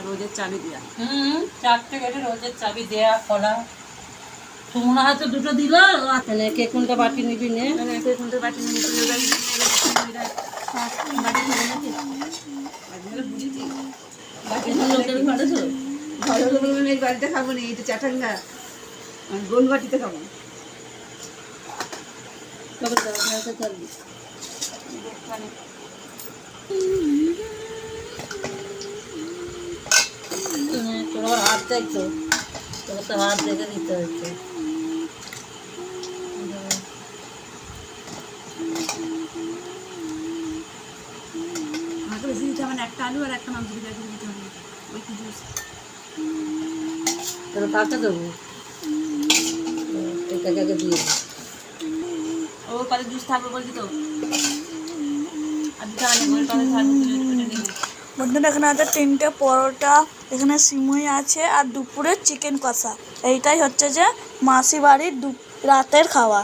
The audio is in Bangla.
রোজের চাবি দেওয়া। চারটে গেটে রোজের চাবি দেয়া খোলা। তোমরা হয়তো দুটো দিল, কে কোনটা বাটি নিবি নে। কোনটা বাটি নিয়ে তুলে বাড়ি বাটি খাবে নাকি? বাটি হলে বুঝেছি বাটি লোকের ঘরে তো ঘরে হলে বলবেন এই বাড়িতে খাবো না, এটা চাটাঙ্গা, গোল বাটিতে খাবো। তবে দাদা চলবি তোর আবার হাত দেখতো, তোকে তো হাত দেখে দিতে হচ্ছে। আমাকে বেশি দিতে হবে না, একটা আলু আর একটা মাংস দিয়ে দিতে হবে। ওই কি জুস তোর কাকে দেবো? এটাকে দিয়ে ও কালে জুস থাকবে বলছি তো, আর দিতে হবে না, ওই কালে থাকবে নিবি। বন্ধুরা এখানে আছে 3টে পরোটা, এখানে সিমুই আছে আর দুপুরে চিকেন কষা। এইটাই হচ্ছে যে মাসি বাড়ির রাতের খাওয়া।